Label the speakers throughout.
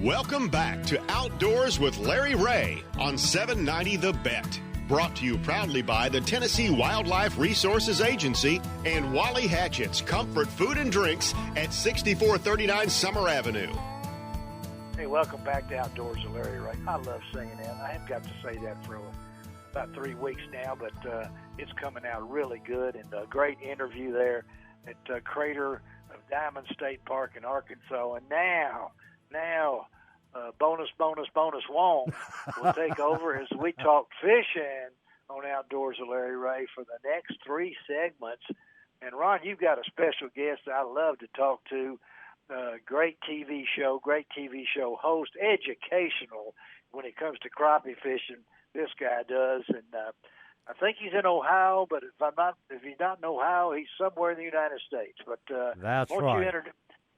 Speaker 1: Welcome back to Outdoors with Larry Ray on 790 The Bet. Brought to you proudly by the Tennessee Wildlife Resources Agency and Wally Hatchett's Comfort Food and Drinks at 6439 Summer Avenue.
Speaker 2: Hey, welcome back to Outdoors with Larry Ray. I love singing that. I haven't got to say that for about 3 weeks now, but it's coming out really good, and a great interview there at Crater of Diamond State Park in Arkansas. And now, bonus Wong will take over as we talk fishing on Outdoors with Larry Ray for the next 3 segments. And Ron, you've got a special guest I love to talk to. Great TV show host, educational when it comes to crappie fishing. This guy does, and I think he's in Ohio. But if he's not in Ohio, he's somewhere in the United States. But
Speaker 3: that's right.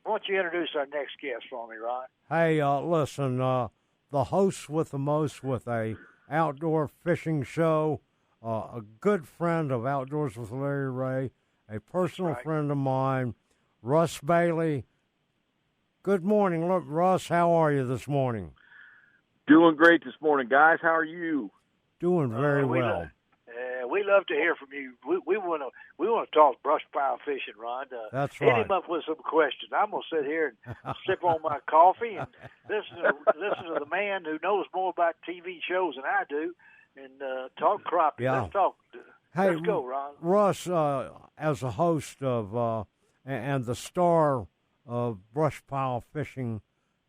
Speaker 2: Why don't you introduce our next guest for me, Ron?
Speaker 3: Hey, listen, the host with the most with a outdoor fishing show, a good friend of Outdoors with Larry Ray, a personal friend of mine, Russ Bailey. Good morning. Look, Russ, how are you this morning?
Speaker 4: Doing great this morning, guys. How are you?
Speaker 3: Doing very well.
Speaker 2: We love to hear from you. We want to talk brush pile fishing, Ron.
Speaker 3: That's right.
Speaker 2: Hit him up with some questions. I'm going to sit here and sip on my coffee and listen to the man who knows more about TV shows than I do, and talk crappie.
Speaker 3: Yeah.
Speaker 2: Let's talk. Let's go, Ron.
Speaker 3: Russ, as a host of and the star of Brush Pile Fishing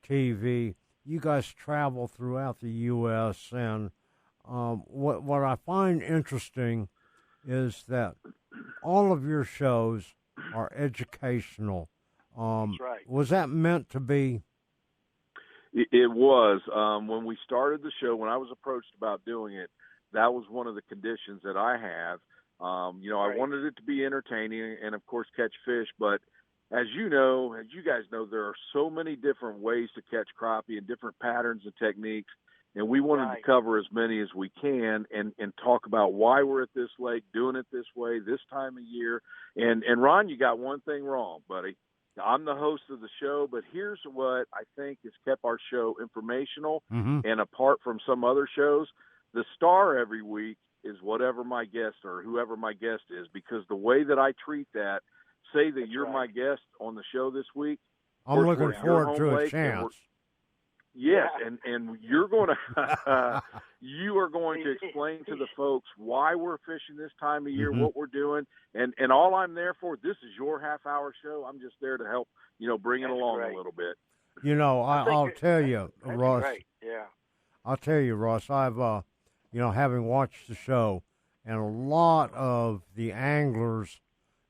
Speaker 3: TV, you guys travel throughout the U.S., and what I find interesting is that all of your shows are educational.
Speaker 2: That's right.
Speaker 3: Was that meant to be?
Speaker 4: It was. When we started the show, when I was approached about doing it, that was one of the conditions that I have. I wanted it to be entertaining and, of course, catch fish. But as you guys know, there are so many different ways to catch crappie and different patterns and techniques. And we wanted to cover as many as we can and talk about why we're at this lake, doing it this way, this time of year. And Ron, you got one thing wrong, buddy. I'm the host of the show, but here's what I think has kept our show informational.
Speaker 3: Mm-hmm.
Speaker 4: And apart from some other shows, the star every week is whatever my guest or whoever my guest is, because the way that I treat that, say that you're my guest on the show this week.
Speaker 3: I'm looking forward to a chance.
Speaker 4: Yes, and you're going to you are going to explain to the folks why we're fishing this time of year, what we're doing, and all I'm there for. This is your half-hour show. I'm just there to help, bring it along a little bit.
Speaker 3: I'll tell you, Russ.
Speaker 2: Great. Yeah.
Speaker 3: I'll tell you, Russ. I've having watched the show, and a lot of the anglers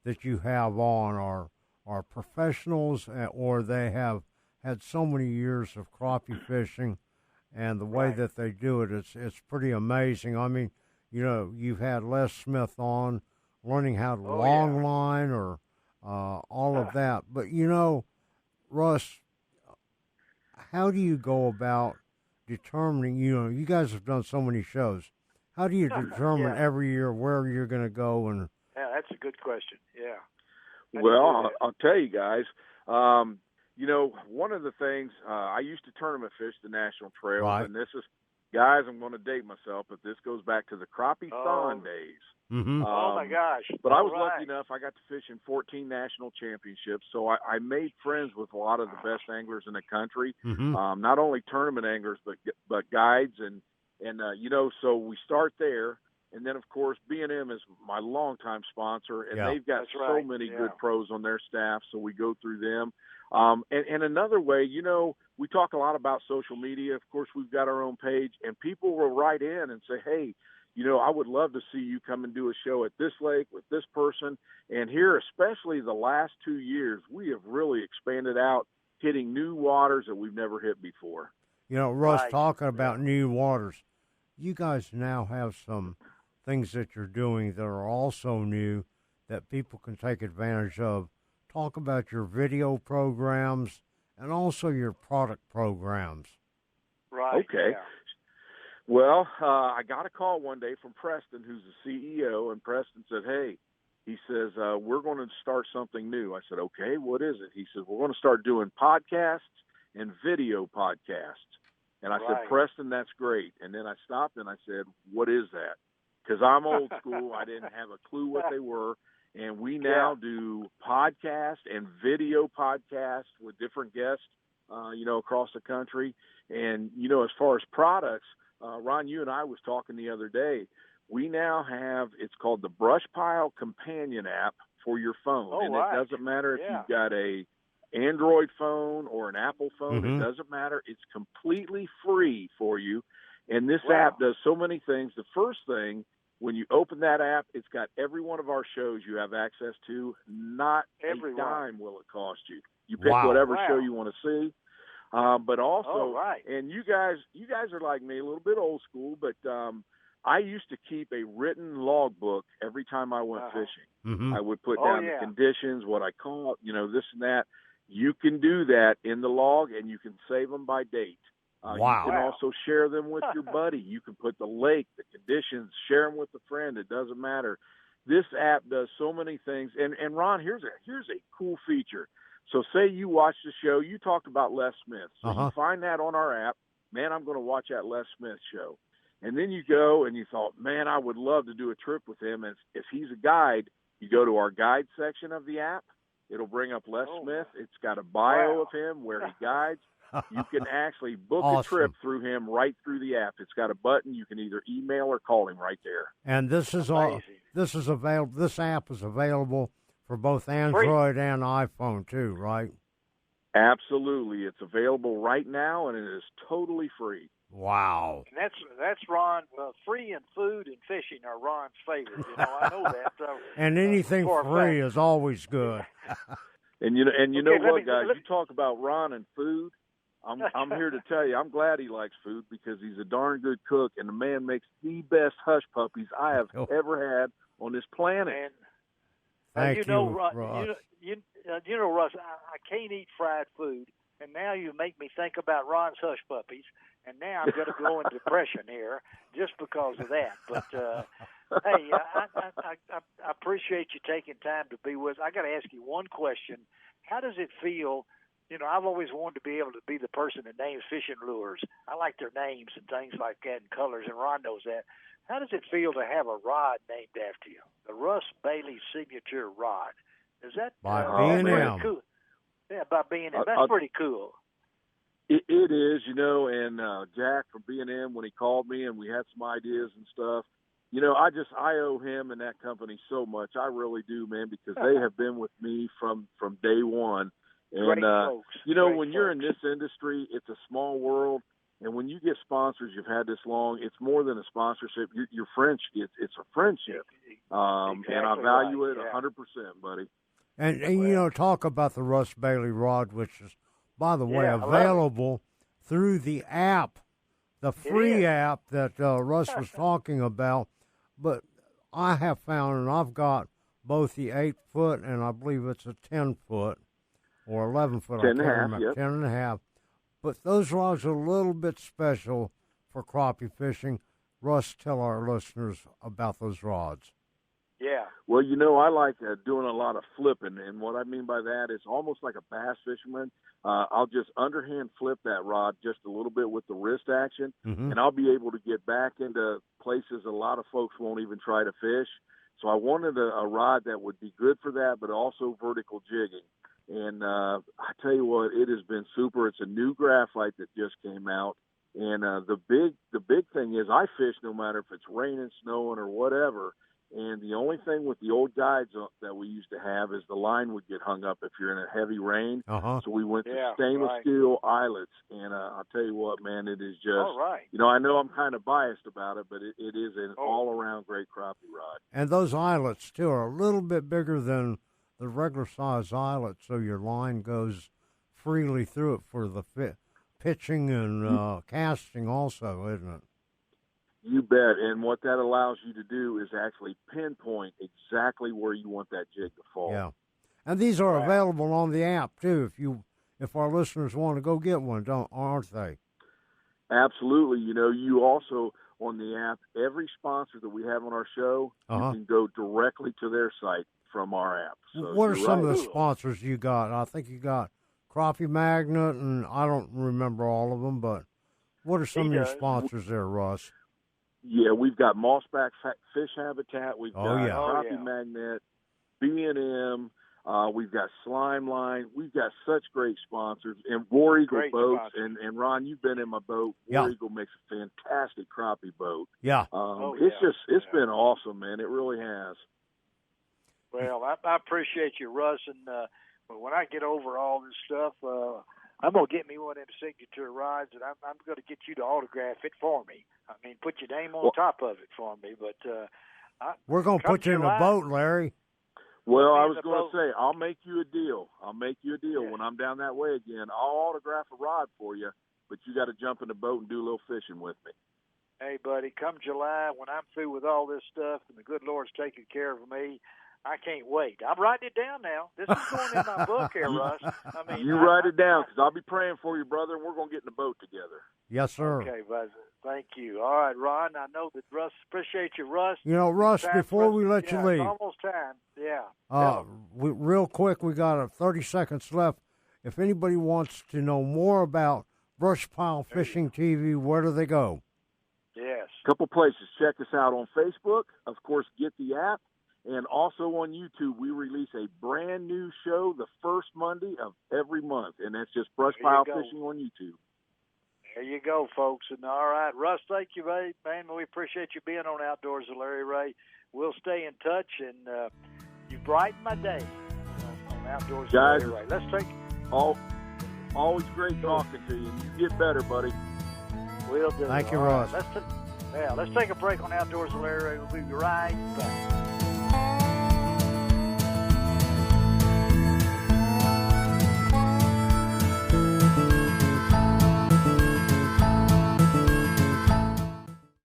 Speaker 3: that you have on are professionals, or they have had so many years of crappie fishing, and the way that they do it, it's pretty amazing. I mean, you've had Les Smith on, learning how to long line or all of that. But, Russ, how do you go about determining, you guys have done so many shows. How do you determine every year where you're going to go? And
Speaker 2: yeah, that's a good question. Yeah.
Speaker 4: Well, I'll tell you guys, one of the things, I used to tournament fish the National Trails, and this is, guys, I'm going to date myself, but this goes back to the crappie thon days.
Speaker 3: Mm-hmm.
Speaker 2: Oh, my gosh.
Speaker 4: But I was lucky enough, I got to fish in 14 national championships, so I made friends with a lot of the best anglers in the country, not only tournament anglers, but guides, and so we start there. And then, of course, B&M is my longtime sponsor, and they've got so many good pros on their staff, so we go through them. And another way, we talk a lot about social media. Of course, we've got our own page, and people will write in and say, hey, I would love to see you come and do a show at this lake with this person. And here, especially the last 2 years, we have really expanded out, hitting new waters that we've never hit before.
Speaker 3: Russ, talking about new waters, you guys now have some things that you're doing that are also new that people can take advantage of. Talk about your video programs and also your product programs.
Speaker 2: Right.
Speaker 4: Okay.
Speaker 2: Yeah.
Speaker 4: Well, I got a call one day from Preston, who's the CEO, and Preston said, hey, he says, we're going to start something new. I said, okay, what is it? He said, we're going to start doing podcasts and video podcasts. And I said, Preston, that's great. And then I stopped and I said, what is that? Because I'm old school. I didn't have a clue what they were. And we now do podcast and video podcasts with different guests, across the country. And, as far as products, Ron, you and I was talking the other day. We now have, it's called the Brush Pile Companion app for your phone. It doesn't matter if you've got a Android phone or an Apple phone. It doesn't matter. It's completely free for you. And this app does so many things. The first thing, when you open that app, it's got every one of our shows you have access to. Not a dime will it cost you. You pick whatever show you want to see. But also, and you guys are like me, a little bit old school, but I used to keep a written logbook every time I went fishing. I would put down the conditions, what I caught, this and that. You can do that in the log, and you can save them by date. You can also share them with your buddy. You can put the lake, the conditions, share them with a friend. It doesn't matter. This app does so many things. And Ron, here's a cool feature. So say you watch the show. You talked about Les Smith. So you find that on our app. Man, I'm going to watch that Les Smith show. And then you go and you thought, man, I would love to do a trip with him. And if he's a guide, you go to our guide section of the app. It'll bring up Les Smith. It's got a bio of him where he guides. You can actually book a trip through him right through the app. It's got a button. You can either email or call him right there.
Speaker 3: And this is available. This app is available for both Android and iPhone too, right?
Speaker 4: Absolutely. It's available right now, and it is totally free.
Speaker 3: Wow.
Speaker 2: And that's Ron. Free and food and fishing are Ron's favorite. I know that.
Speaker 3: And anything free is always good.
Speaker 4: And you know what, guys? You talk about Ron and food. I'm here to tell you, I'm glad he likes food because he's a darn good cook, and the man makes the best hush puppies I have ever had on this planet.
Speaker 3: Thank you, Russ.
Speaker 2: Russ, I can't eat fried food, and now you make me think about Ron's hush puppies, and now I'm going to go in depression here just because of that. But hey, I appreciate you taking time to be with us. I got to ask you one question: how does it feel? I've always wanted to be able to be the person that names fishing lures. I like their names and things like that and colors, and Ron knows that. How does it feel to have a rod named after you? The Russ Bailey signature rod. Is that
Speaker 3: by B&M?
Speaker 2: Cool? Yeah, by B&M. That's pretty cool.
Speaker 4: It is, and Jack from B&M, when he called me and we had some ideas and stuff, I owe him and that company so much. I really do, man, because they have been with me from day one. And, when you're in this industry, it's a small world. And when you get sponsors, you've had this long, it's more than a sponsorship. Your friendship, it's a friendship.
Speaker 2: Exactly,
Speaker 4: and I value it 100%, buddy.
Speaker 3: And talk about the Russ Bailey rod, which is, by the way, available through the app, the free app that Russ was talking about. But I have found, and I've got both the 8-foot and I believe it's a 10-foot or 11-foot. 10.5. But those rods are a little bit special for crappie fishing. Russ, tell our listeners about those rods.
Speaker 2: Yeah.
Speaker 4: Well, I like doing a lot of flipping, and what I mean by that is almost like a bass fisherman. I'll just underhand flip that rod just a little bit with the wrist action, and I'll be able to get back into places a lot of folks won't even try to fish. So I wanted a rod that would be good for that, but also vertical jigging. And I tell you what, it has been super. It's a new graphite that just came out. And the big thing is I fish no matter if it's raining, snowing, or whatever. And the only thing with the old guides that we used to have is the line would get hung up if you're in a heavy rain. So we went to stainless steel eyelets. And I'll tell you what, man, it is just, I know I'm kind of biased about it, but it is an all-around great crappie rod.
Speaker 3: And those eyelets, too, are a little bit bigger than the regular size eyelet, so your line goes freely through it for the pitching and casting also, isn't it?
Speaker 4: You bet. And what that allows you to do is actually pinpoint exactly where you want that jig to fall.
Speaker 3: Yeah. And these are available on the app, too, if our listeners want to go get one, aren't they?
Speaker 4: Absolutely. You also, on the app, every sponsor that we have on our show, you can go directly to their site from our app. So
Speaker 3: what are some of the sponsors you got? I think you got Crappie Magnet, and I don't remember all of them, but what are some of your sponsors there, Russ?
Speaker 4: Yeah, we've got Mossback Fish Habitat. We've got
Speaker 3: yeah.
Speaker 4: Crappie Magnet, B&M. We've got Slime Line. We've got such great sponsors. And War Eagle Boats. And Ron, you've been in my boat. War Eagle makes a fantastic crappie boat.
Speaker 3: Yeah.
Speaker 4: It's been awesome, man. It really has.
Speaker 2: Well, I appreciate you, Russ. And but when I get over all this stuff, I'm going to get me one of them signature rides, and I'm going to get you to autograph it for me. I mean, put your name on top of it for me. But
Speaker 3: we're going to put you in a boat, Larry.
Speaker 4: Well, I was going to say, I'll make you a deal. When I'm down that way again. I'll autograph a rod for you, but you got to jump in the boat and do a little fishing with me.
Speaker 2: Hey, buddy, come July, when I'm through with all this stuff and the good Lord's taking care of me, I can't wait. I'm writing it down now. This is going in my book here, Russ. I mean,
Speaker 4: you write it down, because I'll be praying for you, brother, and we're going to get in the boat together.
Speaker 3: Yes, sir.
Speaker 2: Okay, buzz. Thank you. All right, Ron, I know that Russ, appreciate you, Russ.
Speaker 3: You know, Russ, before we let you leave.
Speaker 2: It's almost time. Yeah.
Speaker 3: Real quick, we got 30 seconds left. If anybody wants to know more about Brush Pile Fishing TV, where do they go?
Speaker 2: Yes.
Speaker 4: A couple places. Check us out on Facebook. Of course, get the app. And also on YouTube, we release a brand new show the first Monday of every month, and that's just Brush Pile Fishing on YouTube.
Speaker 2: There you go, folks. And all right, Russ, thank you, man. We appreciate you being on Outdoors with Larry Ray. We'll stay in touch, and you brighten my day on Outdoors with Larry Ray. Let's take
Speaker 4: always great talking to you. You get better, buddy.
Speaker 2: We'll do.
Speaker 3: Thank you, Russ.
Speaker 2: Let's take a break on Outdoors with Larry Ray. We'll be right back.